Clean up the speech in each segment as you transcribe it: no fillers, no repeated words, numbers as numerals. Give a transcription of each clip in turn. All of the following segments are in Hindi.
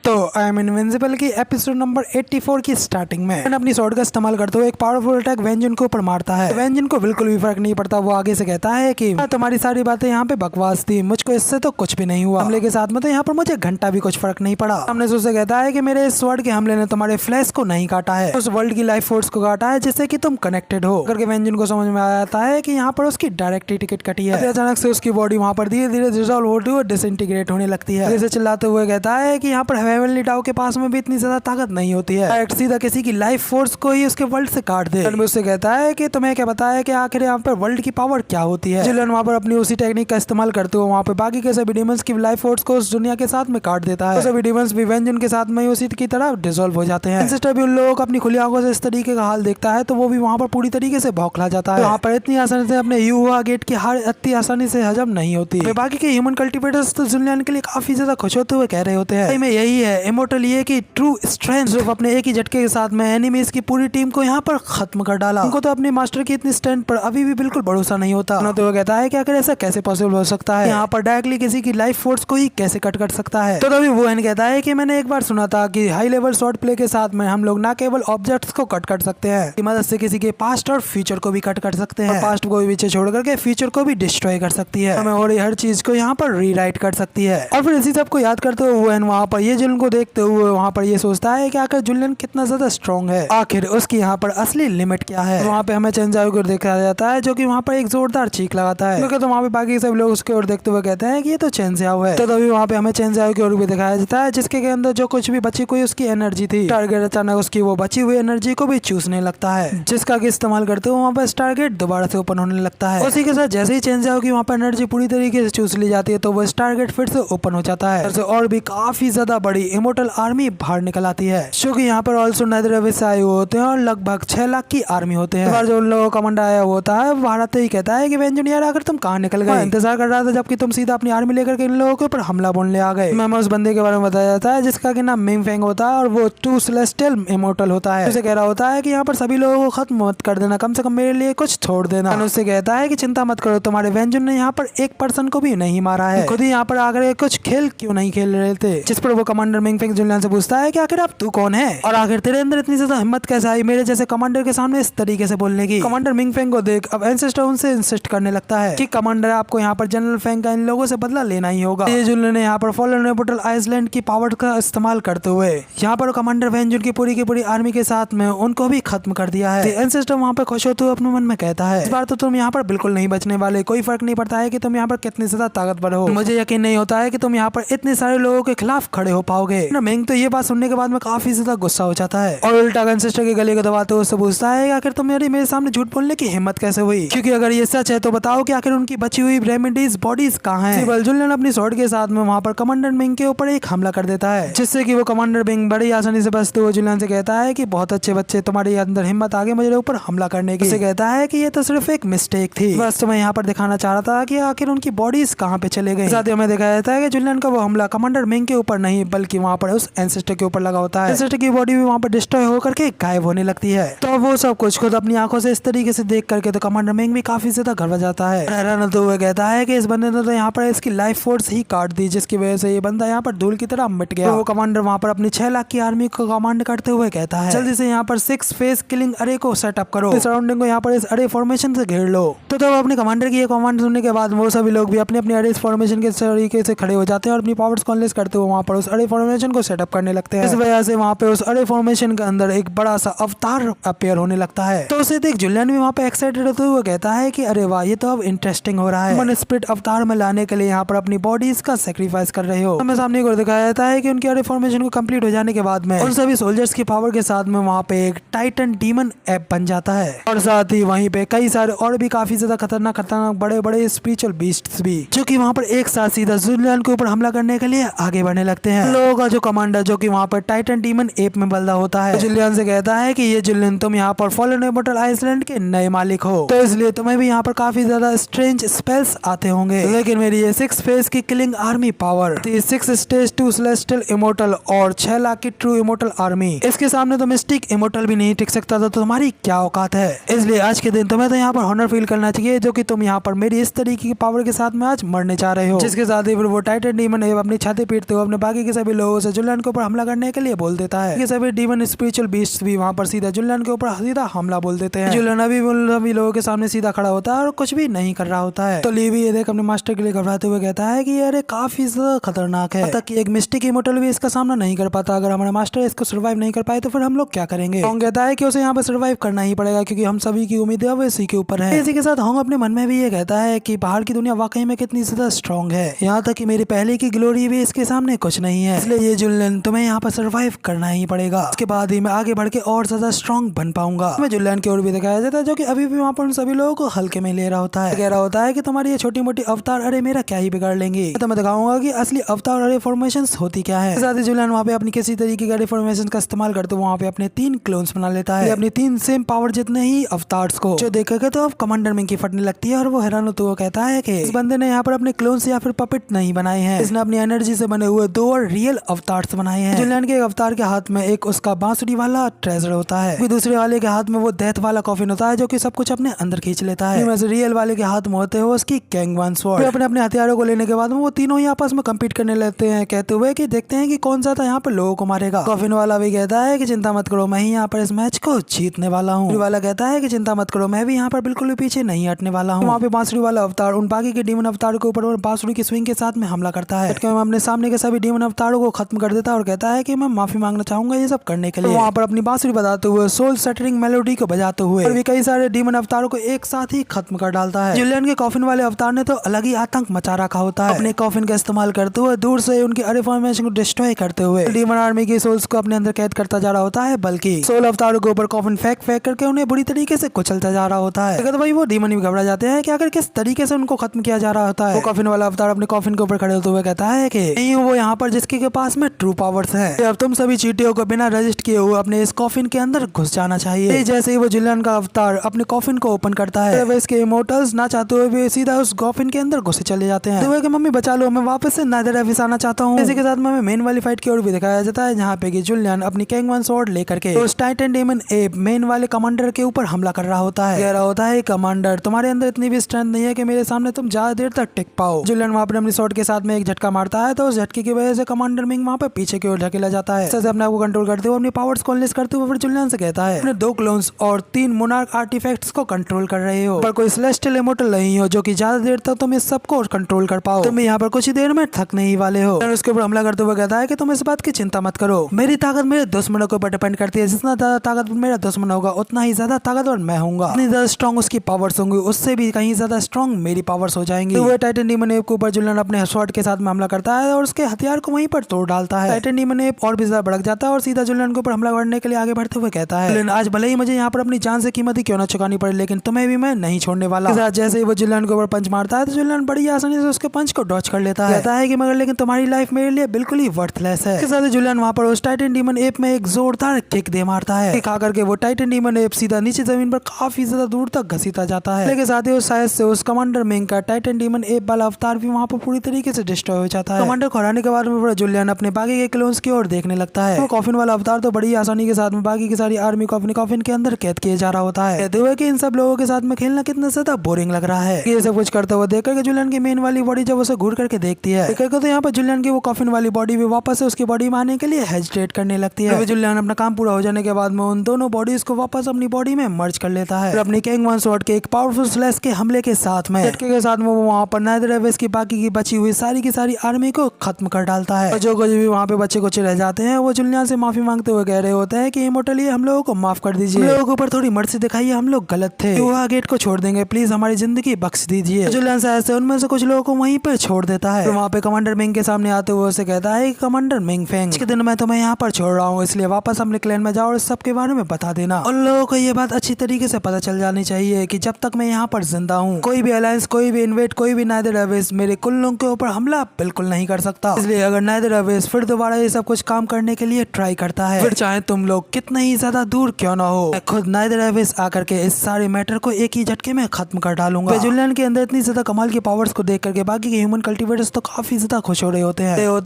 तो आई एम इनविंसिबल की एपिसोड नंबर 84 की स्टार्टिंग में अपनी स्वॉर्ड का इस्तेमाल करते हुए एक पावरफुल अटैक वेंजन के ऊपर मारता है। वेंजन को बिल्कुल भी फर्क नहीं पड़ता। वो आगे से कहता है कि तुम्हारी सारी बातें यहाँ पे बकवास थी, मुझको इससे तो कुछ भी नहीं हुआ। हमले के साथ में तो यहाँ पर मुझे घंटा भी कुछ फर्क नहीं पड़ा। हमने उससे कहता है कि मेरे इस स्वॉर्ड के हमले ने तुम्हारे फ्लैश को नहीं काटा है, उस वर्ल्ड की लाइफ फोर्स को काटा है जिससे कि तुम कनेक्टेड हो करके वेंजन को समझ में आ जाता है कि यहाँ पर उसकी डायरेक्ट टिकट कटी है। अचानक से उसकी बॉडी वहाँ पर धीरे धीरे डिसॉल्व होती हुई डिसइंटीग्रेट होने लगती है। जैसे चिल्लाते हुए कहता है कि यहाँ पर हेवनली टाउ के पास में भी इतनी ज्यादा ताकत नहीं होती है, डायरेक्ट सीधा किसी की लाइफ फोर्स को ही उसके वर्ल्ड से काट दे। उससे कहता है कि तुम्हें क्या पता है कि आखिर यहाँ पर वर्ल्ड की पावर क्या होती है। जिलन वहाँ पर अपनी उसी टेक्निक का इस्तेमाल करते हुए वहाँ पे बाकी के सभी डीमंस की लाइफ फोर्स को उस दुनिया के साथ में काट देता है। सभी डीमंस भी वेंजन के साथ में उसी की तरह डिसॉल्व हो जाते हैं। सिस्टर भी उन लोगों को अपनी खुली आंखों से इस तरीके का हाल देखता है तो वो भी वहाँ पर पूरी तरीके से बौखला जाता है। वहाँ पर इतनी आसानी से अपने युवा गेट की हार इतनी आसानी से हजम नहीं होती। बाकी के ह्यूमन कल्टिवेटर्स तो जुलियन के लिए काफी ज्यादा खुश होते हुए कह रहे होते हैं में यही है इमोर्टल ये की ट्रू स्ट्रेंथ, सिर्फ अपने एक ही झटके के साथ में एनिमीज की पूरी टीम को यहाँ पर खत्म कर डाला। उनको तो अपने मास्टर की इतनी स्ट्रेंथ पर अभी भी बिल्कुल भरोसा नहीं होता। तो वो कहता है कि आखिर ऐसा कैसे पॉसिबल हो सकता है, यहाँ पर डायरेक्टली किसी की लाइफ फोर्स को ही कैसे कट कर सकता है। तो तभी वो कहता है कि मैंने एक बार सुना था कि हाई लेवल शॉर्ट प्ले के साथ में हम लोग ना केवल ऑब्जेक्ट्स को कट कर सकते हैं, की मदद से किसी के पास्ट और फ्यूचर को भी कट कर सकते हैं। पास्ट को भी पीछे छोड़ करके फ्यूचर को भी डिस्ट्रॉय कर सकती है, हमें और हर चीज को यहाँ पर रीराइट कर सकती है। और फिर इसी सब को याद करते हुए वहाँ पर ये जुलियन को देखते हुए वहाँ पर ये सोचता है कि आखिर जुलियन कितना ज्यादा स्ट्रॉन्ग है, आखिर उसकी यहाँ पर असली लिमिट क्या है। वहाँ पे हमें चेंजाओ को देखा जाता है जो कि वहाँ पर एक जोरदार चीख लगाता है, क्योंकि तो वहाँ पे बाकी सब लोग उसके ओर देखते हुए कहते हैं कि ये तो चेंजाओ है। तो तभी वहाँ पे हमें चेंजाओ की ओर भी दिखाया जाता है जिसके अंदर जो कुछ भी बची कोई उसकी एनर्जी थी, टारगेट अचानक उसकी वो बची हुई एनर्जी को भी चूसने लगता है, जिसका कि इस्तेमाल करते हुए वहाँ पर टारगेट दोबारा से ओपन होने लगता है। उसी के साथ जैसे ही चेंजाओ की वहाँ पर एनर्जी पूरी तरीके से चूस ली जाती है तो वो टारगेट फिर से ओपन हो जाता है और भी काफी ज्यादा बड़ी इमोर्टल आर्मी बाहर निकल आती है, जो कि यहाँ पर ऑल्सो नैदर से आए हुए होते हैं और लगभग 6 लाख की आर्मी होते हैं। जो उन लोगों का कमांडर आया होता है बाहर आते ही कहता है कि वेंजन यार आखिर तुम कहाँ निकल गए, इंतजार कर रहा था जबकि तुम सीधा अपनी आर्मी लेकर के इन लोगों के ऊपर हमला बोलने आ गए। मैं उस बंदे के बारे में बताया जाता है जिसका कि नाम मिंग फेंग होता है और वो टू सेलेस्टियल इमोर्टल होता है। उसे कह रहा होता है कि यहाँ पर सभी लोगों को खत्म मत कर देना, कम से कम मेरे लिए कुछ छोड़ देना। उससे कहता है कि चिंता मत करो, तुम्हारे वेंजन ने यहाँ पर एक पर्सन को भी नहीं मारा है, खुद ही यहाँ पर आकर कुछ खेल क्यों नहीं खेल रहे थे। जिस पर वो कमांडर मिंग फेंग जुलियन से पूछता है कि आखिर अब तू कौन है और आखिर तेरे अंदर इतनी ज्यादा हिम्मत कैसे आई मेरे जैसे कमांडर के सामने इस तरीके से बोलने की। कमांडर मिंग फेंग को देख अब एंसेस्टर उनसे इंसिस्ट करने लगता है कि कमांडर आपको यहाँ पर जनरल फेंग का इन लोगों से बदला लेना ही होगा। ये जुलियन ने यहाँ पर फॉलन ऑर्बिटल आइसलैंड की पावर का इस्तेमाल करते हुए यहाँ पर कमांडर वेंजन की पूरी आर्मी के साथ में उनको भी खत्म कर दिया है। एंसेस्टर वहाँ पर खुश होते हुए अपने मन में कहता है इस बार तो तुम यहाँ पर बिल्कुल नहीं बचने वाले, कोई फर्क नहीं पड़ता है कि तुम यहाँ पर कितनी ज्यादा ताकतवर हो, मुझे यकीन नहीं होता है कि तुम यहाँ पर इतने सारे लोगों के खिलाफ खड़े हो पाओगे। मिंग तो ये बात सुनने के बाद में काफी ज्यादा गुस्सा हो जाता है और उल्टा एंसेस्टर के गले को दबाते हुए उससे पूछता है आखिर तुम मेरे सामने झूठ बोलने की हिम्मत कैसे हुई, क्योंकि अगर ये सच है तो बताओ कि आखिर उनकी बची हुई रेमेडीज बॉडीज कहाँ हैं। जुलियन अपनी स्वॉर्ड के साथ में वहाँ पर कमांडर मिंग के ऊपर एक हमला कर देता है, जिससे कि वो कमांडर मिंग बड़ी आसानी से बचते हुए जुलियन से कहता है कि बहुत अच्छे बच्चे, तुम्हारे अंदर हिम्मत आगे मेरे ऊपर हमला करने की। कहता है कि ये तो सिर्फ एक मिस्टेक थी, बस तुम्हें यहाँ पर दिखाना चाह रहा था कि आखिर उनकी बॉडीज कहाँ पे चले गए। साथ ही हमें दिखाया जाता है कि जुलियन का वो हमला कमांडर मिंग के ऊपर नहीं बल्कि वहाँ पर उस एंसेस्टर के ऊपर लगा होता है। एंसेस्टर की बॉडी भी वहाँ पर डिस्ट्रॉय होकर के गायब होने लगती है। तो वो सब कुछ खुद अपनी आंखों से इस तरीके से देख करके तो कमांडर मिंग भी काफी ज्यादा घबरा जाता है। हैरान तो वो कहता है कि इस बंदे ने तो यहाँ पर इसकी लाइफ फोर्स ही काट दी, जिसकी वजह से ये बंदा यहाँ पर धूल की तरह मिट गया। तो वो कमांडर वहाँ पर अपनी 6 लाख की आर्मी को कमांड करते हुए कहता है जल्दी से यहाँ पर 6 फेज किलिंग अरे को सेटअप करो, सराउंडिंग को यहाँ पर इस अरे फॉर्मेशन से घेर लो। तो तब अपने कमांडर की ये कमांड सुनने के बाद वो सभी लोग भी अपने अपने अरे फॉर्मेशन के तरीके से खड़े हो जाते हैं और अपनी पावर्स को अनलेस करते हुए वहाँ पर उस अरे फॉर्मेशन को सेटअप करने लगते हैं। इस वजह से वहाँ पे उस अरे फॉर्मेशन के अंदर एक बड़ा सा अवतार अपीयर होने लगता है। तो उसे देख जुलियन भी वहाँ पे एक्साइटेड होते हुए कहता है कि अरे वाह ये तो अब इंटरेस्टिंग हो रहा है, मन स्पिरिट अवतार में लाने के लिए यहाँ पर अपनी बॉडीज का सेक्रीफाइस कर रहे हो। हमें सामने को दिखाया जाता है कि उनकी अरे फॉर्मेशन को कंप्लीट हो जाने के बाद में उन सभी सोल्जर्स की पावर के साथ में वहाँ पे एक टाइटन डीमन ऐप बन जाता है और साथ ही वहीं पे कई सारे और भी काफी ज्यादा खतरनाक बड़े बड़े स्पिरिचुअल बीस्ट्स भी, जो कि वहाँ पर एक साथ सीधा जुलियन के ऊपर हमला करने के लिए आगे बढ़ने लगते हैं। लोगों का जो कमांडर जो कि वहाँ पर टाइटन डीमन एप में बदला होता है, जुलियन से कहता है कि ये जुलियन तुम यहाँ पर फॉलन ऑर्बिटल आइसलैंड के नए मालिक हो, तो इसलिए तुम्हें भी यहाँ पर काफी ज्यादा स्ट्रेंज स्पेल्स आते होंगे, लेकिन मेरी ये 6 फेज की killing army power, 6 stage 2 celestial immortal और 6 लाख की ट्रू इमोर्टल आर्मी, इसके सामने तो मिस्टिक इमोर्टल भी नहीं टिक सकता, तो तुम्हारी क्या औकात है। इसलिए आज के दिन तुम्हें तो यहाँ पर ऑनर फील करना चाहिए जो कि तुम यहाँ पर मेरी इस तरीके की पावर के साथ में आज मरने चाह रहे हो। जिसके साथ ही फिर वो टाइटन डीमन अपनी छाती पीटते हुए अपने बाकी के सभी लोगों से जुलियन के ऊपर हमला करने के लिए बोल देता है। ये सभी डीमन स्पिरिचुअल बीस्ट भी वहाँ पर सीधा जुलियन के ऊपर सीधा हमला बोल देते हैं। जुलियन अभी उन सभी लोगों के सामने सीधा खड़ा होता है और कुछ भी नहीं कर रहा होता है। तो ली भी ये देख अपने मास्टर के लिए घबराते हुए कहता है कि अरे काफी ज्यादा खतरनाक है, तक कि एक मिस्टिक इमोर्टल भी इसका सामना नहीं कर पाता। अगर हमारे मास्टर इसको सर्वाइव नहीं कर पाए तो फिर हम लोग क्या करेंगे। होंग कहता है कि उसे यहाँ पे सर्वाइव करना ही पड़ेगा क्योंकि हम सभी की उम्मीद है वो इसी के ऊपर है। इसी के साथ होंग अपने मन में भी ये कहता है कि बाहर की दुनिया वाकई में कितनी ज्यादा स्ट्रॉन्ग है, यहाँ तक कि मेरी पहले की ग्लोरी भी इसके सामने कुछ नहीं है। इसलिए ये जुलियन तुम्हें यहाँ पर सर्वाइव करना ही पड़ेगा, उसके बाद ही मैं आगे बढ़ के और ज्यादा स्ट्रॉन्ग बन पाऊंगा। मैं जुलियन की ओर भी दिखाया जाता है जो कि अभी भी वहाँ पर उन सभी लोगों को हल्के में ले रहा होता है। कह रहा होता है कि तुम्हारी ये छोटी मोटी अवतार अरे मेरा क्या ही बिगाड़ लेंगे, तो मैं दिखाऊंगा कि असली अवतार अरे फॉर्मेशंस होती क्या है। साथ ही जुलियन वहाँ पे अपनी किसी तरीके का फॉर्मेशन का इस्तेमाल करते वहाँ पे अपने 3 क्लोन्स बना लेता है, अपनी 3 सेम पावर जितने ही अवतार्स को, जो देखेगा तो अब कमांडर मिंग की फटने लगती है और वो हैरान होते हुए कहता है कि इस बंदे ने यहाँ पर अपने क्लोन्स या फिर पपेट नहीं बनाए हैं, इसने अपनी एनर्जी से बने हुए 2 और रियल अवतार्स बनाए हैं। जुलियन के एक अवतार के हाथ में एक उसका बांसुरी वाला ट्रेजर होता है, फिर दूसरे वाले के हाथ में वो डेथ वाला कॉफिन होता है जो कि सब कुछ अपने अंदर खींच लेता है। वैसे रियल वाले के हाथ में होते हुए उसकी कैंगवान स्वॉर्ड। अपने अपने हथियारों को लेने के बाद वो तीनों ही आपस में कम्पीट करने लगते हैं, कहते हुए कि देखते हैं कि कौन ज्यादा यहाँ पर लोगों को मारेगा। कॉफिन वाला भी कहता है कि चिंता मत करो, मैं ही यहाँ पर इस मैच को जीतने वाला हूँ। वाला कहता है कि चिंता मत करो, मैं भी यहाँ पर बिल्कुल भी पीछे नहीं हटने वाला हूँ। वहाँ पे बांसुरी वाला अवतार उन बाकी के डीमन अवतार के ऊपर बांसुरी की स्विंग के साथ में हमला करता है। अपने सामने के सभी डीमन अवतारों को खत्म कर देता है और कहता है कि मैं माफी मांगना चाहूंगा ये सब करने के लिए। वहाँ पर अपनी बांसुरी बजाते हुए सोल सेटरिंग मेलोडी को बजाते हुए और भी कई सारे डीमन अवतारों को एक साथ ही खत्म कर डालता है। जुलियन के कॉफिन वाले अवतार ने तो अलग ही आतंक मचा रखा होता है, अपने कॉफिन का इस्तेमाल करते हुए दूर से उनकी अरे फॉर्मेशन को डिस्ट्रॉय करते हुए डीमन आर्मी की सोल्स को अपने अंदर कैद करता जा रहा होता है, बल्कि सोल अवतारों के ऊपर कॉफिन फेंक करके उन्हें बुरी तरीके से कुचलता जा रहा होता है। तो भाई वो डीमन भी घबरा जाते हैं कि आखिर किस तरीके से उनको खत्म किया जा रहा होता है। वो कॉफिन वाला अवतार अपने कॉफिन के ऊपर खड़े होते हुए कहता है कि नहीं वो यहाँ पर जिसके के पास में ट्रू पावर्स है, अब तुम सभी चीटियों को बिना रजिस्ट किए हुए अपने इस कॉफिन के अंदर घुस जाना चाहिए। जैसे ही वो जुलियन का अवतार अपने कॉफिन को ओपन करता है तो इसके इमोर्टल्स ना चाहते हुए भी सीधा उस कॉफिन के अंदर घुसे चले जाते हैं। तो कि मम्मी बचा लो, मैं वापस से नेदरएबिस आना चाहता हूँ। इसी के साथ में मेन वाली फाइट की ओर भी दिखाया जाता है जहाँ पे जुलियन अपनी कैंगवान स्वॉर्ड लेकर के उस टाइटन डेमन एप मेन वाले कमांडर के ऊपर हमला कर रहा होता है। कह रहा होता है कमांडर तुम्हारे अंदर इतनी भी स्ट्रेंथ नहीं है कि मेरे सामने तुम ज्यादा देर तक टिक पाओ। जुलियन वहाँ पर अपनी स्वॉर्ड के साथ में एक झटका मारता है तो उस झटके की वजह से कमांडर मिंग वहाँ पे पीछे की ओर ढकेला जाता है। अपने आप को कंट्रोल करते हुए अपनी पावर्स को अनलीश करते हुए फिर जुलियन से कहता है अपने 2 क्लोन्स और 3 मोनार्क आर्टिफैक्ट्स को कंट्रोल कर रहे हो, पर कोई सेलेस्टियल इमोर्टल नहीं हो जो कि ज्यादा देर तक तुम इस सब को कंट्रोल कर पाओ। तुम यहाँ पर कुछ ही देर में थकने ही वाले हो। उसके ऊपर हमला करते हुए कहता है कि तुम इस बात की चिंता मत करो, मेरी ताकत मेरे दुश्मनों के ऊपर डिपेंड करती है, जितना ज्यादा ताकत मेरा दुश्मन होगा उतना ही ज्यादा ताकतवर मैं होऊंगा, जितनी ज्यादा स्ट्रॉन्ग उसकी पावर्स होंगी उससे भी कहीं ज्यादा स्ट्रॉन्ग मेरी पावर्स हो जाएंगी। तो वो टाइटन डीमन एप के ऊपर जुलियन अपने स्वॉर्ड के साथ में हमला करता है और उसके हथियार को वहीं पर तोड़ डालता है। टाइटन डीमन एप और भी ज्यादा भड़क जाता है और सीधा जुलियन के ऊपर हमला करने के लिए आगे बढ़ते हुए कहता है जुलियन आज भले ही मुझे यहाँ पर अपनी जान से कीमत ही क्यों ना चुकानी पड़े लेकिन तुम्हें भी मैं नहीं छोड़ने वाला। जैसे ही वो जुलियन के ऊपर पंच मारता है तो जुलियन बड़ी आसानी से उसके पंच को डॉच कर लेता है। कहता है कि मगर लेकिन तुम्हारी लाइफ मेरे लिए बिल्कुल ही वर्थलेस है। इसके साथ जुलियन वहाँ पर उस टाइटन डीमन एप में एक जोरदार किक दे मारता है। किक आकर के वो टाइटन डीमन एप सीधा नीचे जमीन पर काफी ज्यादा दूर तक घसीटा जाता है। लेकिन साथ ही उस साइज से उस कमांडर मिंग का टाइटन डीमन एप वाला अवतार भी वहाँ पर पूरी तरीके से डिस्ट्रॉय हो जाता है। कमांडर को हराने के बाद में जुलियन अपने बाकी के क्लोन्स की ओर देखने लगता है। वो कॉफिन वाला अवतार तो बड़ी आसानी के साथ में बाकी की सारी आर्मी को अपने कॉफिन के अंदर कैद किया जा रहा होता है, कहते हुए कि इन सब लोगों के साथ में खेलना कितना ज्यादा बोरिंग लग रहा है। ये सब कुछ करते हुए देखकर जुलियन की मेन वाली बॉडी जब उसे घूर करके देखती है तो यहाँ पर जुलियन की वो कॉफिन वाली बॉडी भी वापस से उसकी बॉडी में आने के लिए हेजिटेट करने लगती है। जुलियन अपना काम पूरा हो जाने के बाद में उन दोनों बॉडीज को वापस अपनी बॉडी में मर्ज कर लेता है। अपनी कैंगवान स्वॉर्ड के एक पावरफुल स्लैश के हमले के साथ में झटके के साथ में वो वहाँ पर नेदरएबिस की बाकी की बची हुई सारी की सारी आर्मी को खत्म कर डालता है। जो कुछ भी वहाँ पे बच्चे कुछ रह जाते हैं वो जुलियन से माफी मांगते हुए कह रहे होते हैं कि इमोर्टली हम लोगों को माफ कर दीजिए, हम लोगों के ऊपर थोड़ी मर्जी दिखाइए, हम लोग गलत थे, वो गेट को छोड़ देंगे, प्लीज हमारी जिंदगी बख्श दीजिए। जुलियन से ऐसे उनमें से कुछ लोगों को वहीं पे छोड़ देता है। वहाँ पे कमांडर मिंग के सामने आते हुए उसे कहता है कि कमांडर मिंग फेंग के दिन मैं तुम्हें यहाँ पर छोड़ रहा हूँ, इसलिए वापस अपने क्लैन में जाओ और सब के बारे में बता देना। उन लोगों को ये बात अच्छी तरीके से पता चल जानी चाहिए कि जब तक मैं यहाँ पर जिंदा हूँ कोई भी अलायंस, कोई भी इन्वेट, कोई भी नेदरएबिस मेरे कुल्लों के ऊपर हमला बिल्कुल नहीं कर सकता। इसलिए अगर नेदरएबिस फिर दोबारा ये सब कुछ काम करने के लिए ट्राई करता है, फिर चाहे तुम लोग कितना ही ज्यादा दूर क्यों ना हो, मैं खुद नेदरएबिस आकर के इस सारे मैटर को एक ही झटके में खत्म कर डालूंगा। जुलियन के अंदर इतनी ज्यादा कमाल की पावर्स को देख करके बाकी के ह्यूमन कल्टिवेटर्स तो काफी ज्यादा खुश हो रहे होते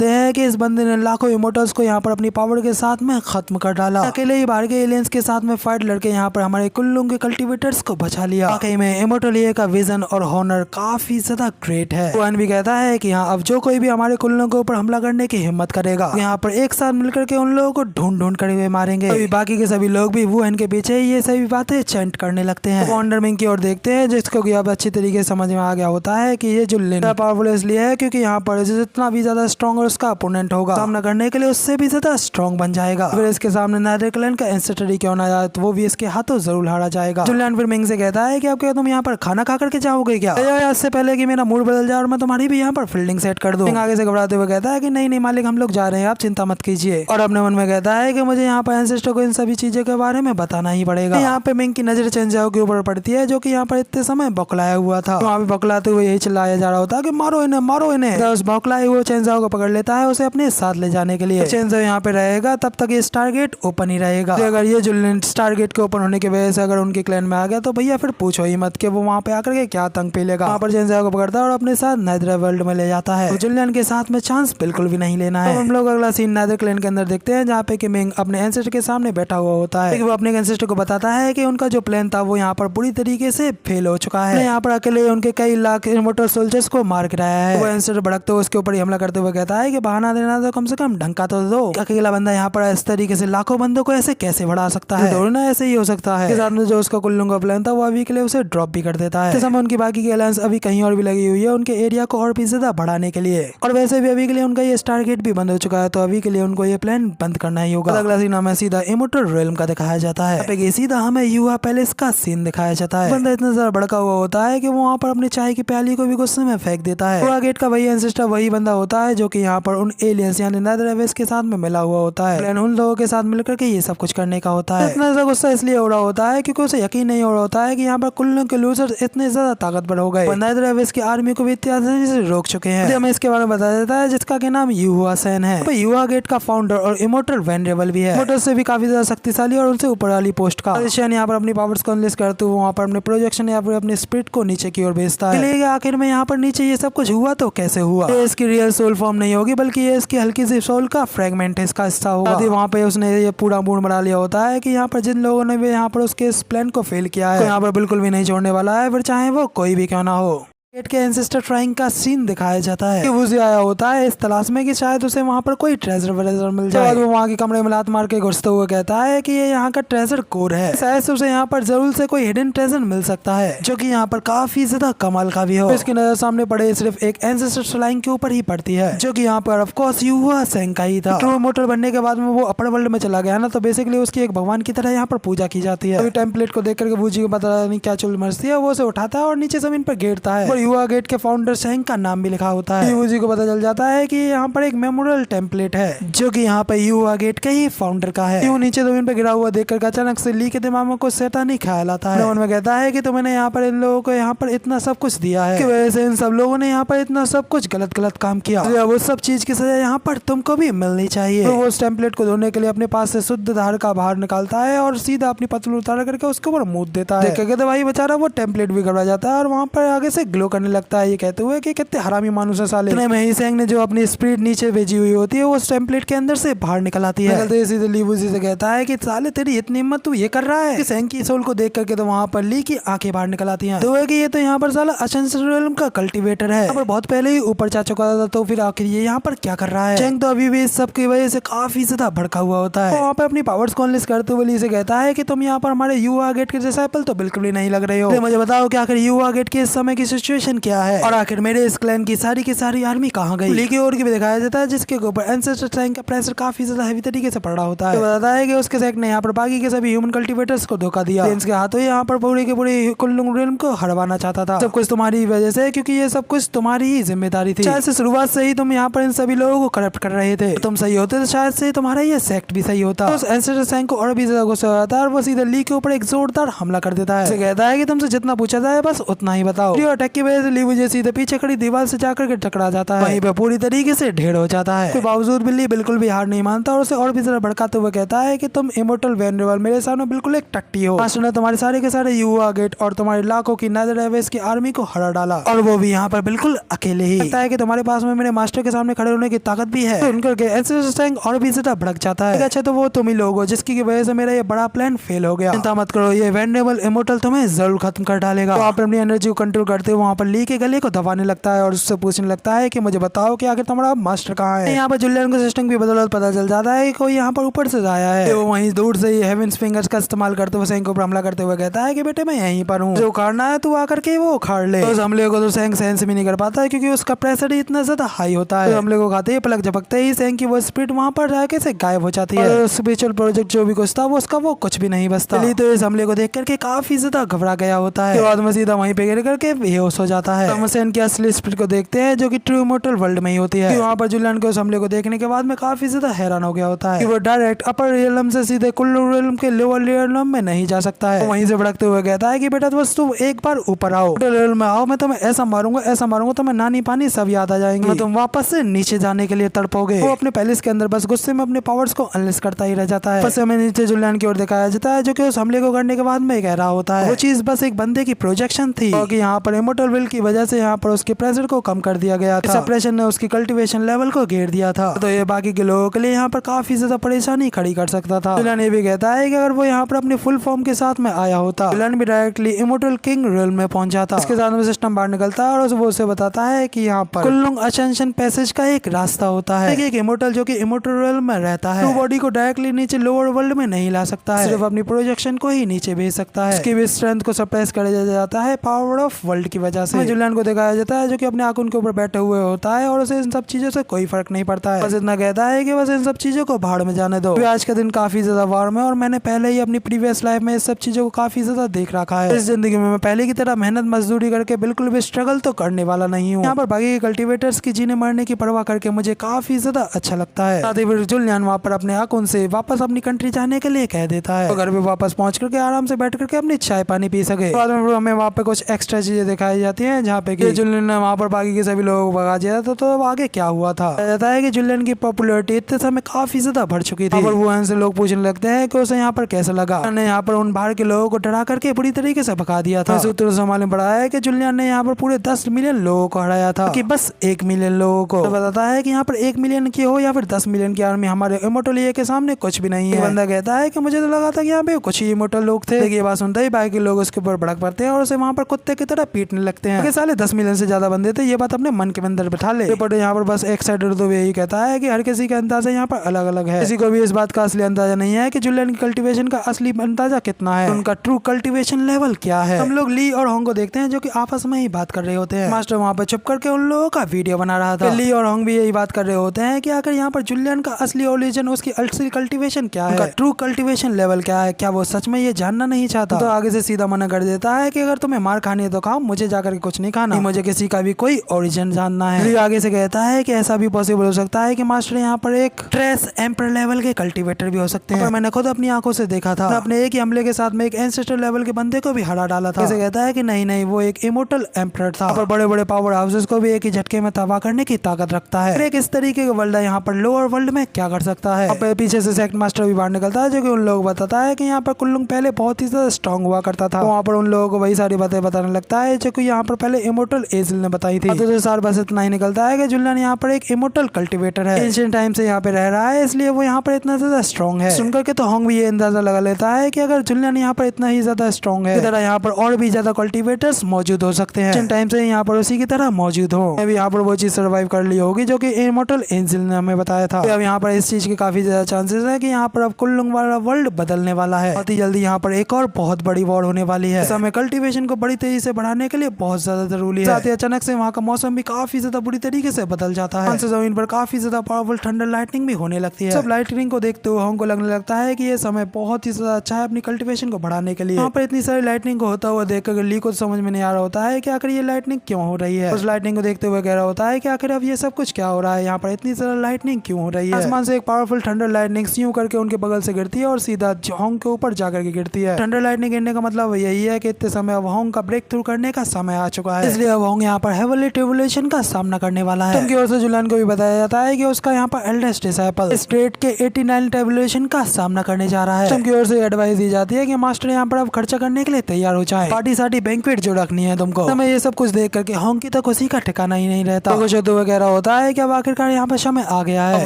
हैं कि इस बंदे ने लाखों इमोर्टल्स को यहाँ पर अपनी पावर के साथ में खत्म कर डाला। अकेले ही बाहर के एलियंस के साथ में फाइट लड़के यहाँ पर हमारे कुल्लू के कल्टिवेटर्स को बचा लिया। वाकई में इमोर्टलिया का विजन और हॉनर काफी ज्यादा ग्रेट है। वन भी कहता है कि हाँ अब जो कोई भी हमारे कुल्लू के ऊपर हमला करने की हिम्मत करेगा। यहाँ पर एक साथ मिलकर के उन लोगों को ढूंढ ढूंढ कर मारेंगे। अभी बाकी के सभी लोग भी वुहेन के पीछे ये सभी बातें चैंट करने लगते हैं। वंडर मिंग की ओर देखते हैं, जिसको कि अब अच्छी तरीके से समझ में आ गया होता है कि ये जो लिन पावरफुल इसलिए है क्योंकि यहाँ पर जितना भी ज्यादा स्ट्रॉन्ग उसका अपोनेंट होगा, सामना करने के लिए उससे भी ज्यादा स्ट्रॉन्ग बन जाएगा। फिर इसके सामने नेदर क्लैन का एंसेस्टर क्यों ना जाए तो वो भी इसके हाथों जरूर हारा जाएगा। जुलियन फिर मिंग से कहता है कि अब क्या तुम यहाँ पर खाना खा करके जाओगे क्या, इससे पहले कि मेरा मूड बदल जाए और मैं तुम्हारी भी यहाँ पर फील्डिंग सेट कर दूं। मिंग आगे से घबराते हुए कहता है कि नहीं नहीं मालिक, हम लोग जा रहे हैं, आप चिंता मत कीजिए। और अपने मन में कहता है कि मुझे यहाँ पर एंसेस्टर को इन सभी चीजों के बारे में बताना ही पड़ेगा। यहाँ पे मिंग की नजर चेंजाओ के ऊपर पड़ती है, जो कि यहाँ पर इतने समय बौखलाया हुआ था। वहाँ पे बौखलाते हुए यही चिल्लाया जा रहा होता है कि मारो इन्हें, मारो इन्हें। उस बौखलाए हुए चेंजाओ को पकड़ लेता है उसे अपने साथ ले जाने के लिए। चेंजाओ यहाँ पे रहेगा तब तक ये स्टारगेट ओपन ही रहेगा। अगर ये जो स्टारगेट के ओपन होने की वजह से अगर उनके क्लैन में आ गया तो भैया फिर पूछो ही मत कि वो वहाँ पे आकर के क्या तंग पी लेगा। वहाँ पर चेंजाओ को पकड़ता है और अपने साथ नेदर वर्ल्ड में ले जाता है। जुलियन के साथ में चांस बिल्कुल भी नहीं लेना है। हम लोग अगला सीन नेदर क्लैन के अंदर देखते हैं, जहाँ पे कि मिंग अपने एंसेस्टर के सामने बैठा हुआ होता है। वो अपने एंसेस्टर को बताता है कि उनका जो प्लान था वो यहाँ पर बुरी तरीके से फेल हो चुका है। यहाँ पर अकेले उनके कई लाख इमोर्टल सोल्जर्स को मार गिराया है। वो एंसेस्टर भड़कते हुए उसके ऊपर ही हमला करते हुए कहता है कि बहाना देना तो कम से कम ढंग का तो दो। अकेला बंदा यहाँ पर इस तरीके से लाखों बंदों को ऐसे कैसे बढ़ा सकता है, दौड़ना ऐसे ही हो सकता है। साथ में जो उसका कुल्लू का प्लान था वो अभी के लिए उसे ड्रॉप भी कर देता है। समय उनकी बाकी की अलायंस अभी कहीं और भी लगी हुई है उनके एरिया को और भी ज्यादा बढ़ाने के लिए। और वैसे भी अभी के लिए उनका ये स्टारगेट भी बंद हो चुका है, तो अभी के लिए उनको ये प्लान बंद करना ही होगा। अगला सीन हमें सीधा इमोर्टल रेल्म का दिखाया जाता है। सीधा हमें युवा पैलेस का सीन दिखाया जाता है। बंदा इतना ज्यादा भड़का हुआ होता है कि वो वहाँ पर अपनी चाय की प्याली को भी गुस्से में फेंक देता है। युवा गेट का वही एंसेस्टर वही बंदा होता है जो कि यहाँ पर उन एलियंस यानी नेदरवेस के साथ में मिला हुआ होता है। प्लान उन लोगों के साथ मिलकर के ये सब कुछ करने का होता है। इतना ज्यादा गुस्सा इसलिए हो रहा होता है क्योंकि उसे यकीन नहीं हो रहा होता है कि यहाँ पर कुल्लू के लूजर इतने ज्यादा ताकतवर हो गए, नेदरवेस की आर्मी को भी इत्यादि से रोक चुके हैं। हमें इसके बारे में बता देता है जिसका के नाम युवा सेन है। युवा गेट का फाउंडर और इमोर्टल वेनरेबल भी है। इमोर्टल से भी काफी ज्यादा शक्तिशाली और उनसे ऊपर वाली पोस्ट का। यहाँ पर अपनी पावर्स को अनलेस करते हुए वहाँ पर अपने प्रोजेक्शन या फिर अपने स्पिरिट को नीचे की ओर भेजता है। लेकिन आखिर में यहाँ पर नीचे ये सब कुछ हुआ तो कैसे हुआ? ये इसकी रियल सोल फॉर्म नहीं होगी बल्कि ये इसकी हल्की सी सोल का फ्रेगमेंट इसका हिस्सा होगा। वहाँ पे उसने ये पूरा मूड बना लिया होता है कि यहाँ पर जिन लोगों ने भी यहाँ पर उसके इस प्लान को फेल किया है, तो यहाँ पर बिल्कुल भी नहीं छोड़ने वाला है, फिर चाहे वो कोई भी क्यों ना हो। गेट के एंसेस्टर ट्राइंग का सीन दिखाया जाता है कि वो आया होता है इस तलाश में कि शायद उसे वहाँ पर कोई ट्रेजर वरेजर मिल जाए। वो वहाँ के कमरे में लात मार के घुसते हुए कहता है कि ये यहाँ का ट्रेजर कोर है, शायद से उसे यहाँ पर जरूर से कोई हिडन ट्रेजर मिल सकता है जो कि यहाँ पर काफी ज्यादा कमाल का भी हो। इसकी नजर सामने पड़े सिर्फ एक एंसेस्टर श्राइन के ऊपर ही पड़ती है जो कि यहाँ पर ऑफ कोर्स युवा सेन का ही था। ट्रू मोटर बनने के बाद में वो अपर वर्ल्ड में चला गया ना, तो बेसिकली उसकी एक भगवान की तरह यहाँ पर पूजा की जाती है। टेम्पलेट को देख करके बूजी को पता नहीं क्या चुल मरती है, वो उसे उठाता है और नीचे जमीन पर गिरता है। युवा गेट के फाउंडर सेंग का नाम भी लिखा होता है। यूजी को पता चल जाता है कि यहाँ पर एक मेमोरियल टेम्पलेट है जो कि यहाँ पर युवा गेट के ही फाउंडर का है। नीचे जमीन पर गिरा हुआ देखकर अचानक से ली के दिमाग में कुछ शैतानी ख्याल आता है। उनमें कहता है कि तुमने यहाँ पर इन लोगों को यहाँ पर इतना सब कुछ दिया है, वजह से इन सब लोगों ने यहाँ पर इतना सब कुछ गलत गलत काम किया, वो सब चीज की सजा यहाँ पर तुमको भी मिलनी चाहिए। तो वो उस टेम्पलेट को धोने के लिए अपने पास से शुद्ध धार का बाहर निकालता है और सीधा अपनी पतलू उतार करके उसके ऊपर मूत देता है। तो भाई बेचारा वो टेम्पलेट भी घबरा जाता है और वहाँ पर आगे से ग्लो करने लगता है, ये कहते हुए कि कितने हरामी मानुस है साले। में ही सेंग ने जो अपनी स्पिरिट नीचे भेजी हुई होती है वो उस टेम्पलेट के अंदर से बाहर निकल आती है। निकलते सीधे ली वूजी से कहता है कि साले तेरी इतनी हिम्मत तू ये कर रहा है। सेंग की सोल को देख करके तो वहाँ पर ली की आंखें बाहर निकल आती हैं। तो है कि ये तो यहाँ पर साला असेंशियल का कल्टीवेटर है, यहाँ पर बहुत पहले ही ऊपर जा चुका था, तो फिर आखिर ये यहाँ पर क्या कर रहा है। सेंग तो अभी भी इस सब की वजह से काफी ज्यादा भड़का हुआ होता है। वहाँ पे अपनी पावर्स को अनलीश करते हुए ली से कहता है कि तुम यहाँ पर हमारे युवा गेट के डिसाइपल तो बिल्कुल भी नहीं लग रहे हो। मुझे बताओ कि आखिर युवा गेट के इस समय की सिचुएशन क्या है और आखिर मेरे इस क्लैन की सारी आर्मी कहाँ गई। ली की ओर की भी दिखाया जाता है जिसके ऊपर एंसेस्टर टैंक का प्रेशर काफी ज्यादा हेवी तरीके से पड़ रहा होता है। तो बताता है कि उसके सेक ने यहाँ पर बाकी के सभी ह्यूमन कल्टीवेटर्स को धोखा दिया। के हाथों यहाँ पर पूरी के पूरी कुल्लू रेल्म को हरवाना चाहता था, सब कुछ तुम्हारी वजह से, क्योंकि ये सब कुछ तुम्हारी ही जिम्मेदारी थी। शायद से शुरुआत से ही तुम यहाँ पर इन सभी लोगों को करप्ट कर रहे थे। तुम सही होते तो शायद से तुम्हारा ये सेक्ट भी सही होता। तो एंसेस्टर टैंक को और भी ज्यादा गुस्सा आता है और वो सीधा ली के ऊपर एक जोरदार हमला कर देता है। कहता है कि तुमसे जितना पूछा जाए बस उतना ही बताओ। अटैक की वजह से ली वजह सीधे पीछे खड़ी दीवार से जाकर के टकरा जाता है, वहीं पे पूरी तरीके से ढेर हो जाता है। तो बावजूद बिल्ली बिल्कुल भी हार नहीं मानता और उसे और भी ज्यादा भड़काते हुए कहता है कि तुम इमोर्टल वेनरेबल मेरे सामने बिल्कुल एक टट्टी हो। मास्टर ने तुम्हारे सारे के सारे युवा गेट और तुम्हारे लाखों की नेदरवेस की आर्मी को हरा डाला और वो भी यहाँ पर बिल्कुल अकेले ही। लगता है कि तुम्हारे पास में मेरे मास्टर के सामने खड़े होने की ताकत भी है। तो उनका एंसेस्टर टैंक और भी ज्यादा भड़क जाता है। अच्छा तो वो तुम ही लोग हो जिसकी वजह से मेरा ये बड़ा प्लान फेल हो गया। चिंता मत करो, ये वेनरेबल इमोर्टल तुम्हें जरूर खत्म कर डालेगा। तो आप अपनी एनर्जी को कंट्रोल करते हुए वहाँ पर ली के गले को दबाने लगता है और उससे पूछने लगता है कि मुझे बताओ कि आखिर तुम्हारा मास्टर कहाँ है। यहाँ पर जुलियन को सिस्टम की बदौलत पता चल जाता है कि कोई यहाँ पर ऊपर से आया है। वो वहीं दूर से ही हेवेंस फिंगर्स का इस्तेमाल करते हुए सेंग के ऊपर हमला करते हुए कहता है कि बेटे मैं यहीं पर हूँ, जो उखाड़ना है तू आकर के वो उखाड़ ले। उस हमले को तो सेंग सहन से भी नहीं कर पाता है क्योंकि उसका प्रेशर ही इतना ज्यादा हाई होता है। हमले को खाते ही पलक झपकते ही सेंग की वो स्पीड वहाँ पर जाके से गायब हो जाती है। स्पेशल प्रोजेक्ट जो भी कुछ था वो उसका वो कुछ भी नहीं बचता। तो इस हमले को देख करके काफी ज्यादा घबरा गया होता है। बाद में सीधा वहीं पे गिर करके बेहोश हो जाता है। हम सेन की असली स्पीड को देखते हैं जो कि ट्रू इमॉर्टल वर्ल्ड में ही होती है। वहाँ पर जुलियन को उस हमले को देखने के बाद में काफी ज्यादा हैरान हो गया होता है कि वो डायरेक्ट अपर रियलम से सीधे कुल्लू रियलम के लोअर रियलम में नहीं जा सकता है। वहीं से भड़कते हुए कहता है कि बेटा बस तुम एक बार ऊपर आओ, रियलम में आओ, मैं तुम्हें ऐसा मारूंगा तुम्हें नानी पानी सब याद आ जाएंगे, तुम वापस से नीचे जाने के लिए तड़पोगे। वो अपने पैलेस के अंदर बस गुस्से में अपने पावर्स को अनलिस्ट करता ही रह जाता है। बस हमें नीचे जुलियन की ओर दिखाया जाता है जो कि उस हमले को करने के बाद में कह रहा होता है वो चीज बस एक बंदे की प्रोजेक्शन थी क्योंकि यहाँ पर इमॉर्टल विल की वजह से यहाँ पर उसके प्रेशर को कम कर दिया गया था। सेपरेशन ने उसकी कल्टीवेशन लेवल को घेर दिया था, तो ये बाकी के लोगों के लिए यहाँ पर काफी ज्यादा परेशानी खड़ी कर सकता था। विलन ये भी कहता है कि अगर वो यहाँ पर अपनी फुल फॉर्म के साथ में आया होता, विलन भी डायरेक्टली इमॉर्टल किंग रियल में पहुंच जाता। इसके साथ में सिस्टम बाहर निकलता है और वो उसे बताता है कि यहाँ पर कुल्लुंग असेंशन पैसेज का एक रास्ता होता है। एक इमॉर्टल जो कि इमॉर्टल रियल में रहता है, बॉडी को डायरेक्टली नीचे लोअर वर्ल्ड में नहीं ला सकता है, सिर्फ अपनी प्रोजेक्शन को ही नीचे भेज सकता है। उसकी भी स्ट्रेंथ को सप्रेस कर दिया जाता है पावर ऑफ वर्ल्ड की वजह से। जुलियन को दिखाया जाता है जो कि अपने आंखों के ऊपर बैठे हुए होता है और उसे इन सब चीजों से कोई फर्क नहीं पड़ता है। बस इतना कहता है कि बस इन सब चीजों को भाड़ में जाने दो। आज का दिन काफी ज्यादा वार्म है और मैंने पहले ही अपनी प्रीवियस लाइफ में इस सब चीजों को काफी ज्यादा देख रखा है। इस जिंदगी में मैं पहले की तरह मेहनत मजदूरी करके बिल्कुल भी स्ट्रगल तो करने वाला नहीं हूँ। यहाँ पर बाकी के कल्टीवेटर्स की जीने मरने की परवाह करके मुझे काफी ज्यादा अच्छा लगता है। साथ ही फिर जुलियन वहाँ पर अपने आंखों से वापस अपनी कंट्री जाने के लिए कह देता है, तो घर पे वापस पहुंच करके आराम से बैठ करके अपनी चाय पानी पी सके। बाद में हमें वहाँ पे कुछ एक्स्ट्रा चीजें दिखाई जाती हैं जहाँ पे कि जुलियन ने वहाँ पर बाकी के सभी लोगों को भगा दिया था। तो आगे क्या हुआ था, कहता है कि जुलियन की पॉपुलैरिटी इतने समय काफी ज्यादा बढ़ चुकी थी और वुहान से लोग पूछने लगते हैं कि उसे यहाँ पर कैसा लगा। उन्होंने यहाँ पर उन बाहर के लोगों को डरा करके बुरी तरीके से भगा दिया था। सूत्रों से मालूम पड़ा है कि जुलियन ने यहाँ पर पूरे 10 मिलियन लोगों को हराया था कि बस 1 मिलियन लोगों को। तो बताता है कि यहाँ पर 1 मिलियन की हो या फिर 10 मिलियन की आर्मी हमारे इमॉर्टल के सामने कुछ भी नहीं है। बंदा कहता है कि मुझे तो लगा था कि यहाँ पे कुछ ही इमॉर्टल लोग थे। ये बात सुनते ही बाकी लोग उसके ऊपर भड़क पड़ते हैं और उसे वहाँ पर कुत्ते की तरह पीटने लगते हैं। साले 10 मिलियन से ज्यादा बंदे थे, ये बात अपने मन के अंदर बिठा ले। रिपोर्टर यहाँ पर बस एक साइड तो यही कहता है कि हर किसी का अंदाजा यहाँ पर अलग अलग है, किसी को भी इस बात का असली अंदाजा नहीं है कि जुलियन की कल्टीवेशन का असली अंदाजा कितना है, उनका ट्रू कल्टीवेशन लेवल क्या है। हम लोग ली और होंग को देखते हैं जो कि आपस में ही बात कर रहे होते हैं। मास्टर वहाँ पर छुप करके उन लोगों का वीडियो बना रहा था। ली और होंग भी यही बात कर रहे होते हैं कि आखिर यहाँ पर जुलियन का असली ओरिजिन, उसकी असली कल्टीवेशन क्या है, उनका ट्रू कल्टीवेशन लेवल क्या है, क्या वो सच में ये जानना नहीं चाहता। तो आगे से सीधा मना कर देता है कि अगर तुम्हें मार खानी है तो खाओ, मुझे जाकर के कुछ नहीं खाना, मुझे किसी का भी कोई ओरिजिन जानना है। आगे से कहता है कि ऐसा भी पॉसिबल हो सकता है कि मास्टर यहाँ पर एक ट्रेस एम्पर लेवल के कल्टीवेटर भी हो सकते हैं। मैंने खुद अपनी आंखों से देखा था, अपने एक ही हमले के साथ में एक एंसेस्टर लेवल के बंदे को भी हरा डाला था। कहता है कि नहीं वो एक इमॉर्टल एम्पर था और बड़े बड़े पावर हाउसेस को भी एक ही झटके में तबाह करने की ताकत रखता है। एक इस तरीके का वर्ल्ड यहाँ पर लोअर वर्ल्ड में क्या कर सकता है। पीछे से सेक्ट मास्टर भी बाहर निकलता है जो कि उन लोगों को बताता है कि यहाँ पर कुल्लुंग पहले बहुत ही ज्यादा स्ट्रॉन्ग हुआ करता था। वहाँ पर उन लोगों को वही सारी बातें बताने लगता है जो कि यहाँ पर पहले इमॉर्टल एजिल ने बताई थी। तो सार बस इतना ही निकलता है कि जुलियन यहाँ पर एक इमॉर्टल कल्टीवेटर है, एंशिएंट टाइम से यहाँ पे रह रहा है, इसलिए वो यहाँ पर इतना ज्यादा स्ट्रॉन्ग है। सुनकर के तो होंग भी ये अंदाजा लगा लेता है कि अगर जुलियन यहाँ पर इतना ही ज्यादा स्ट्रॉन्ग है, तरह यहाँ पर और भी ज्यादा कल्टीवेटर्स मौजूद हो सकते हैं, टाइम से यहाँ पर उसी की तरह मौजूद हो। अभी यहाँ पर वो चीज सर्वाइव कर ली होगी जो कि इमॉर्टल एंजिल ने हमें बताया था। अब यहाँ पर इस चीज के काफी ज्यादा चांसेस है कि यहाँ पर अब कुल्लुंग वाला वर्ल्ड बदलने वाला है। बहुत ही जल्दी यहाँ पर एक और बहुत बड़ी वॉर होने वाली है। हमें कल्टीवेशन को बड़ी तेजी से बढ़ाने के लिए बहुत ज्यादा जरूरी है। साथ ही अचानक से वहाँ का मौसम भी काफी ज्यादा बुरी तरीके से बदल जाता है। जमीन पर काफी ज्यादा पावरफुल थंडर लाइटनिंग भी होने लगती है। सब लाइटनिंग को देखते हुए हमको लगने लगता है कि ये समय बहुत ही ज्यादा अच्छा है अपनी कल्टीवेशन को बढ़ाने के लिए। यहाँ पर इतनी सारी लाइटनिंग को होता हुआ देखकर ली को समझ में नहीं आ रहा होता है कि आखिर ये लाइटनिंग क्यों हो रही है। उस लाइटनिंग को देखते हुए कह रहा होता है कि आखिर अब ये सब कुछ क्या हो रहा है, यहाँ पर इतनी सारी लाइटनिंग क्यों हो रही है। आसमान से एक पावरफुल थंडर लाइटनिंग यूं करके उनके बगल से गिरती है और सीधा होंग के ऊपर जाकर के गिरती है। थंडर लाइटनिंग गिरने का मतलब यही है कि इतने समय अब होंग का ब्रेक थ्रू करने का समय आ चुका है, इसलिए अब होंग यहाँ पर हेवनली ट्रिब्यूलेशन का सामना करने वाला है। उनकी ओर से जुलियन को भी बताया जाता है कि उसका यहाँ पर एल्डेस्ट डिसाइपल स्ट्रेट के 89 ट्रिब्यूलेशन का सामना करने जा रहा है। उनकी ओर से एडवाइस दी जाती है कि मास्टर यहाँ पर अब खर्चा करने के लिए तैयार हो जाए, पार्टी साटी बैंक्वेट जो रखनी है तुमको। समय ये सब कुछ देख करके होंग की तो खुशी का ठिकाना ही नहीं रहता। कुछ वगैरह होता है कि अब आखिरकार यहाँ पर समय आ गया है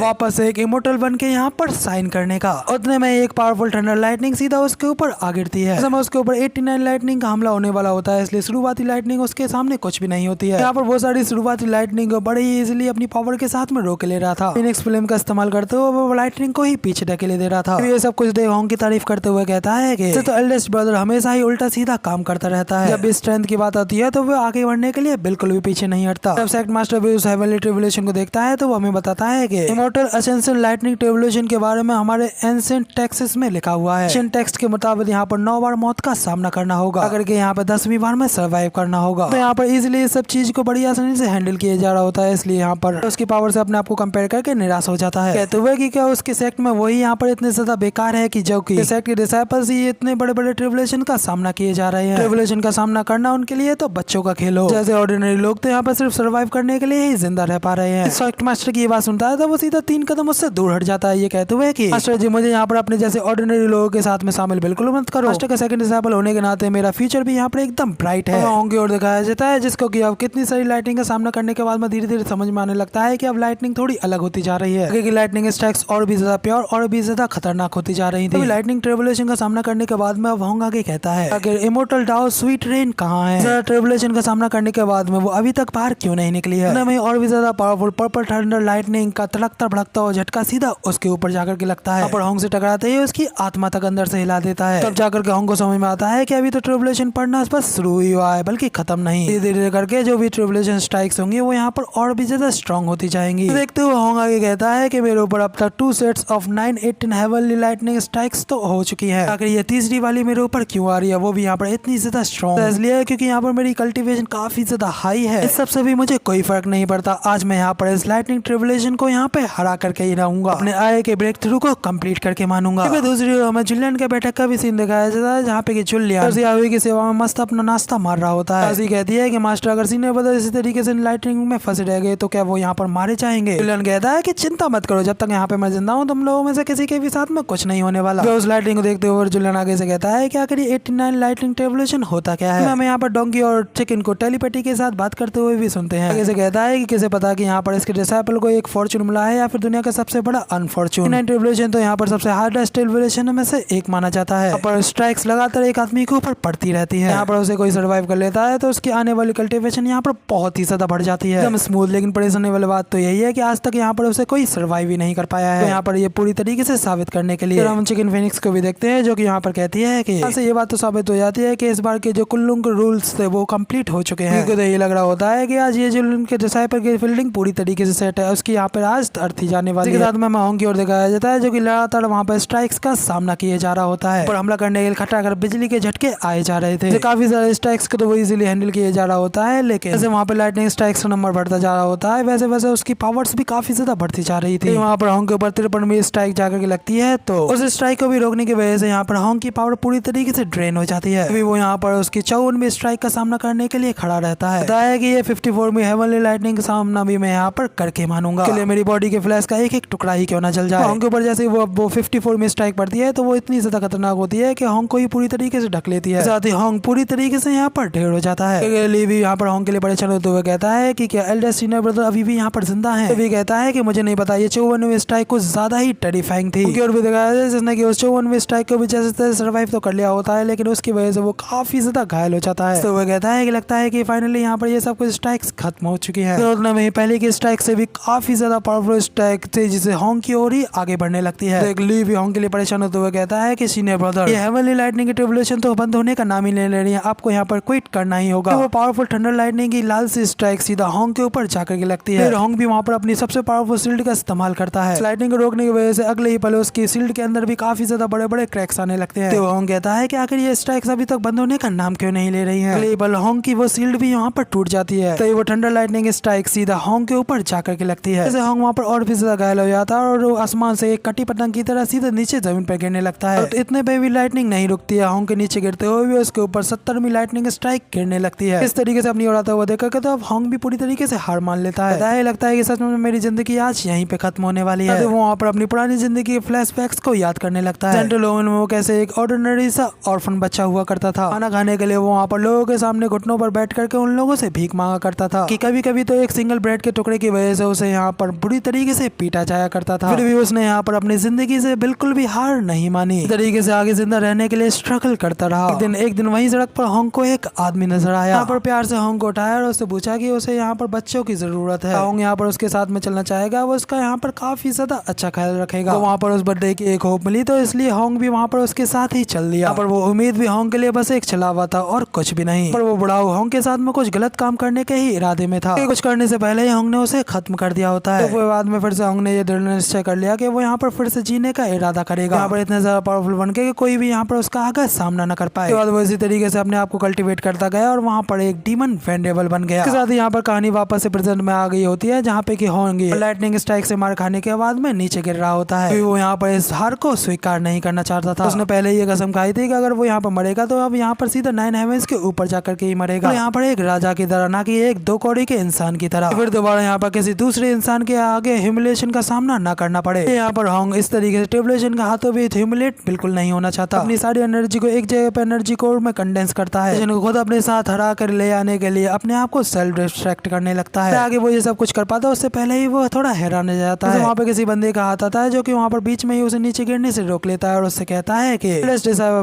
वापस एक इमॉर्टल बन के यहाँ पर साइन करने का। उतने में एक पावरफुल थंडर लाइटनिंग सीधा उसके ऊपर आ गिरती है। समय उसके ऊपर 89 लाइटनिंग का हमला होने वाला होता है, इसलिए शुरुआती लाइटनिंग उसके सामने कुछ भी नहीं होती है। यहाँ पर बहुत सारी शुरुआती लाइटनिंग बड़े ही इजीली अपनी पावर के साथ में रोक ले रहा था। फिनिक्स फ्लेम का इस्तेमाल करते हुए वो लाइटनिंग को ही पीछे ढकेले दे रहा था। ये सब कुछ देख होंग की तारीफ करते हुए कहता है कि तो एल्डेस्ट ब्रदर हमेशा ही उल्टा सीधा काम करता रहता है। जब भी स्ट्रेंथ की बात आती है तो वो आगे बढ़ने के लिए बिल्कुल भी पीछे नहीं हटता। जब सेक्ट मास्टर भी उस हेवनली ट्रिब्यूलेशन को देखता है तो वो हमें बताता है कि इमॉर्टल असेंशन लाइटनिंग ट्रिब्यूलेशन के बारे में हमारे एंशिएंट टेक्स्ट में लिखा हुआ है। एंशिएंट टेक्स्ट के मुताबिक यहाँ पर 9 बार मौत का सामना करना होगा, अगर के यहाँ पर 10वीं बार में सर्वाइव करना होगा। तो यहाँ पर इजिली इस सब चीज को बड़ी आसानी से हैंडल किया जा रहा होता है, इसलिए यहाँ पर उसकी पावर से अपने आप को कंपेयर करके निराश हो जाता है, कहते हुए कि क्या उसके सेक्ट में वही यहाँ पर इतने ज्यादा बेकार है कि जो कि सेक्ट के डिसाइपल्स ही इतने बड़े बड़े ट्रिब्यूलेशन का सामना किए जा रहे हैं। ट्रिब्यूलेशन का सामना करना उनके लिए तो बच्चों का खेल हो, जैसे ऑर्डिनरी लोग तो यहाँ पर सिर्फ सर्वाइव करने के लिए ही जिंदा रह पा रहे हैं। सेक्ट मास्टर की ये बात सुनता है तो वो सीधा 3 कदम उससे दूर हट जाता है, ये कहते हुए कि मास्टर जी मुझे यहाँ पर अपने जैसे ऑर्डिनरी लोगों के साथ में शामिल बिल्कुल मत करो। मास्टर का सेकंड डिसाइपल होने के नाते मेरा फ्यूचर भी यहाँ पर एकदम ब्राइट है। होंग की ओर दिखाया जाता है, जिसको कि अब कितनी सारी लाइटनिंग का सामना करने के बाद में धीरे धीरे समझ में आने लगता है कि अब लाइटनिंग थोड़ी अलग होती जा रही है, क्योंकि लाइटनिंग स्ट्राइक्स और भी ज्यादा प्योर और भी ज्यादा खतरनाक होती जा रही थी। लाइटनिंग ट्रिब्यूलेशन का सामना करने के बाद में अब होंग आगे कहता है अगर इमॉर्टल डाओ स्वीट रेन कहाँ है। ट्रिब्यूलेशन का सामना करने के बाद में वो अभी तक बाहर क्यों नहीं निकली है। में और भी ज्यादा पावरफुल पर्पल थंडर लाइटनिंग का तड़कता भड़कता हुआ झटका सीधा उसके ऊपर जाकर के लगता है और होंग से टकराते ही उसकी आत्मा तक अंदर से हिला देता है। तब जाकर के होंग को समझ में आता है कि अभी तो ट्रिब्यूलेशन पढ़ना बस शुरू ही हुआ है, बल्कि खत्म नहीं। धीरे धीरे करके जो भी ट्रिब्यूलेशन स्ट्राइक्स होंगी वो यहाँ पर और भी ज्यादा स्ट्रॉन्ग होती जाएंगी। देखते हुए होंग आगे कहता है कि मेरे ऊपर अब तक 2 sets of 918 heavenly lightning strikes तो हो चुकी है, आखिर ये तीसरी वाली मेरे ऊपर क्यों आ रही है, वो भी यहाँ पर इतनी ज्यादा स्ट्रॉन्ग है। इसलिए क्योंकि यहाँ पर मेरी कल्टीवेशन काफी ज्यादा हाई है। इस सबसे भी मुझे कोई फर्क नहीं पड़ता, आज मैं यहाँ पर इस लाइटनिंग ट्रिब्यूलेशन को यहाँ पे हरा करके ही रहूंगा, अपने आए के ब्रेक थ्रू को कंप्लीट करके मानूंगा। दूसरी ओर हमें जुलियन के बैठक का भी सीन दिखाया जाता है, जहाँ पे जुलियन की सेवा में मस्त अपना नाश्ता मार रहा होता है। ऐसी कहती है कि मास्टर अगर सीनियर ब्रदर इसी तरीके से लाइटनिंग में फंसे रह गए तो क्या वो यहाँ पर मारे जाएंगे। जुलियन कहता है कि चिंता मत करो, जब तक यहाँ पे मैं जिंदा हूँ तुम लोगों में से किसी के भी साथ में कुछ नहीं होने वाला। उस लाइटनिंग को देखते हुए जुलियन आगे से कहता है कि आखिर 89 लाइटनिंग ट्रिब्यूलेशन होता क्या है। हमें यहाँ पर डोंकी और चिकन को टेलीपैथी के साथ बात करते हुए भी सुनते हैं। आगे से कहता है कि किसे पता कि यहाँ पर इसके डिसाइपल को एक फॉर्चून मिला है या फिर दुनिया का सबसे बड़ा अनफॉर्चून। ट्रिब्यूलेशन तो यहाँ पर सबसे हार्डेस्ट ट्रिब्यूलेशन में से एक माना जाता है। पर स्ट्राइक्स लगातार एक आदमी के ऊपर पड़ती रहती है। यहाँ पर उसे कोई सर्वाइव कर लेता है तो उसकी आने वाली कल्टीवेशन यहाँ पर बहुत ही ज्यादा बढ़ जाती है, एकदम स्मूथ। लेकिन परेशानी वाली बात तो यही है कि आज तक यहाँ पर उसे कोई सर्वाइव ही नहीं कर पाया है। तो यहाँ पर ये पूरी तरीके से साबित करने के लिए हम चिकन फिनिक्स को भी देखते हैं, जो कि यहाँ पर कहती है कि ये बात तो साबित हो जाती है कि इस बार के जो कुल्लुंग रूल्स थे वो कंप्लीट हो चुके हैं। तो ये लग रहा होता है कि आज ये जो उनके डिसाइपल की फील्डिंग पूरी तरीके से सेट है, उसकी यहाँ पर आज अर्थी जाने वाली है। साथ में होंग की ओर दिखाया जाता है, जो कि लगातार वहाँ पर स्ट्राइक्स का सामना किया जा रहा होता है और हमला करने के लिए खटाखट बिजली के झटके आए जा रहे थे। काफी सारे स्ट्राइक्स को तो वो इजीली हैंडल किया जा रहा होता है, लेकिन जैसे वहाँ पे लाइटनिंग स्ट्राइक्स का नंबर बढ़ता जा रहा होता है वैसे वैसे उसकी पावर्स भी काफी ज्यादा बढ़ती जा रही थी। वहाँ पर होंग के ऊपर 53वीं स्ट्राइक जाकर के लगती है, तो उस स्ट्राइक को भी रोकने की वजह से यहाँ पर होंग की पावर पूरी तरीके से ड्रेन हो जाती है। अभी वो यहाँ पर उसकी 54वीं स्ट्राइक का सामना करने के लिए खड़ा रहता है। बताया है कि ये 54वीं हेवनली लाइटनिंग का सामना भी मैं यहाँ पर करके मानूंगा, इसलिए मेरी बॉडी के फ्लैश का एक एक टुकड़ा ही क्यों ना जल जाए। होंग के ऊपर जैसे वो 54वीं स्ट्राइक पड़ती है तो वो इतनी ज्यादा खतरनाक होती है कि होंग को ही पूरी तरीके से ढक लेती है। साथ ही होंग पूरी तरीके से यहाँ पर ढेर हो जाता है। ली भी यहाँ पर होंग के लिए परेशान होते हुए कहता है कि क्या एल्डेस्ट सीनियर ब्रदर अभी भी यहाँ पर जिंदा है। भी कहता है कि मुझे नहीं पता, ये 54वीं स्ट्राइक कुछ ज्यादा ही टेरिफाइंग थी। और भी दिखाया है जिसने कि उस 54वीं स्ट्राइक को भी जैसे तैसे सर्वाइव तो कर लिया होता है, लेकिन उसकी वजह से वो काफी ज्यादा घायल हो जाता है। तो वो कहता है कि लगता है कि फाइनली यहाँ पर ये सब कुछ स्ट्राइक्स खत्म हो चुकी है। तो में पहले की स्ट्राइक से भी काफी ज्यादा पावरफुल स्ट्राइक थी, जिसे होंग की ओर ही आगे बढ़ने लगती है। तो ली भी होंग के लिए परेशान होते हुए कहता है कि सीनियर ब्रदर ये हेवनली लाइटनिंग की ट्रिब्यूलेशन तो बंद होने का नाम ही ले रही है, आपको यहाँ पर क्विट करना ही होगा। तो वो पावरफुल थंडर लाइटनिंग की लाल सी स्ट्राइक सीधा होंग के ऊपर जाकर के लगती है। फिर होंग भी वहाँ पर अपनी सबसे पावरफुल शील्ड का इस्तेमाल करता है। लाइटनिंग को रोकने की वजह से अगले ही पल उसकी शील्ड के अंदर भी काफी ज्यादा बड़े बड़े क्रैक्स आने लगते हैं। तो होंग कहता है कि आखिर ये स्ट्राइक्स अभी तक बंद होने का नाम क्यों नहीं ले रही है। अगले ही पल होंग की वो शील्ड भी यहाँ पर टूट जाती है। तो वो थंडर लाइटनिंग स्ट्राइक सीधा होंग के ऊपर जाकर के लगती है। जैसे होंग वहाँ पर और भी ज्यादा घायल हो जाता है और आसमान से एक कटी पतंग की तरह सीधे नीचे जमीन पर गिरने लगता है। तो इतने पे भी लाइटनिंग नहीं रुकती है, होंग के नीचे गिरते हुए भी उसके ऊपर 70वीं लाइटनिंग स्ट्राइक गिरने लगती है। इस तरीके से अपनी ओर आता हुआ देखा तो अब होंग भी पूरी तरीके से हार मान लेता है। लगता है कि सच में मेरी जिंदगी आज यहीं पे खत्म होने वाली है। तो वो वहाँ पर अपनी पुरानी जिंदगी के फ्लैशबैक्स को याद करने लगता है। सेंट्रल ओवन में वो कैसे एक ऑर्डिनरी सा ऑर्फन बच्चा हुआ करता था। खाना खाने के लिए वो वहाँ पर लोगों के सामने घुटनों पर बैठ करके उन लोगों से भीख मांगा करता था कि कभी कभी तो एक सिंगल ब्रेड के टुकड़े की वजह से उसे यहाँ पर बुरी तरीके से पीटा जाया करता था। फिर भी उसने यहाँ पर अपनी जिंदगी से बिल्कुल भी हार नहीं मानी, तरीके से आगे जिंदा रहने के लिए स्ट्रगल करता रहा। एक दिन वही सड़क पर होंग को एक आदमी नजर नजर आया। यहाँ पर प्यार से होंग को उठाया और उससे पूछा कि उसे यहाँ पर बच्चों की जरूरत है। होंग यहाँ पर उसके साथ में चलना चाहेगा, वो उसका यहाँ पर काफी ज्यादा अच्छा ख्याल रखेगा। तो वहाँ पर उस बर्थडे की एक होप मिली, तो इसलिए होंग भी वहाँ पर उसके साथ ही चल दिया। पर वो उम्मीद भी होंग के लिए बस एक छलावा था और कुछ भी नहीं। पर वो बुढ़ाऊ होंग के साथ में कुछ गलत काम करने के ही इरादे में था। कुछ करने से पहले ही होंग ने उसे खत्म कर दिया होता है। तो बाद में फिर से होंग ने ये दृढ़ निश्चय कर लिया कि वो यहाँ पर फिर से जीने का इरादा करेगा, यहाँ पर इतने ज्यादा पावरफुल बन के कोई भी यहाँ पर उसका आगे सामना न कर पाए। तो बाद वो इसी तरीके से अपने आप को कल्टीवेट करता गया और वहाँ पर एक डीमन वेंडेबल बन गया। इसके साथ ही यहाँ पर कहानी वापस से प्रेजेंट में आ गई होती है, जहाँ पे कि होंग लाइटनिंग स्ट्राइक से मार खाने के बाद में नीचे गिर रहा होता है। वो यहाँ पर इस हार को स्वीकार नहीं करना चाहता था। उसने पहले ये कसम खाई थी कि अगर वो यहाँ पर मरेगा तो अब यहाँ पर सीधा 9 हेवेंस के ऊपर जाकर के ही मरेगा, यहाँ पर एक राजा की तरह, ना कि एक 2 कौड़ी के इंसान की तरह। फिर दोबारा यहाँ पर किसी दूसरे इंसान के आगे ह्यूमिलेशन का सामना न करना पड़े। यहाँ पर होंग इस तरीके से ट्रिब्यूलेशन का हाथों भी ह्यूमिलेट बिल्कुल नहीं होना चाहता। अपनी सारी एनर्जी को एक जगह पे एनर्जी कोर में कंडेंस करता है, जिनको खुद अपने साथ हरा कर ले आने के लिए अपने आप को सेल्फ डिस्ट्रैक्ट करने लगता है। आगे वो ये सब कुछ कर पाता है, उससे पहले ही वो थोड़ा हैरान रह जाता है। वहाँ पे किसी बंदे का हाथ आता है जो कि वहाँ पर बीच में ही उसे नीचे गिरने से रोक लेता है और उससे कहता है कि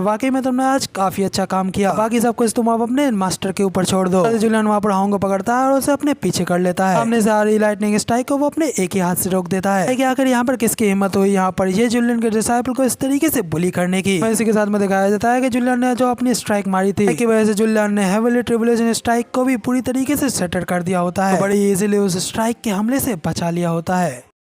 वाकई में तुमने आज काफी अच्छा काम किया, बाकी सब कुछ तुम अब अपने मास्टर के ऊपर छोड़ दो। जूलियन वहाँ पर होंग को पकड़ता है और उसे अपने पीछे कर लेता है। सामने से आ रही लाइटनिंग स्ट्राइक को वो अपने एक ही हाथ से रोक देता है। कि आखिर यहाँ पर किसकी हिम्मत हुई यहाँ पर ये जूलियन के डिसाइपल को इस तरीके से बुली करने की। इसी के साथ में दिखाया जाता है कि जूलियन ने जो अपनी स्ट्राइक मारी थी, की वजह से जूलियन ने हेवीली ट्रिब्यूलेशन स्ट्राइक को भी पूरी तरीके से सेटर कर दिया होता है। बड़ी इजीली उस स्ट्राइक के हमले से बचा लिया होता है।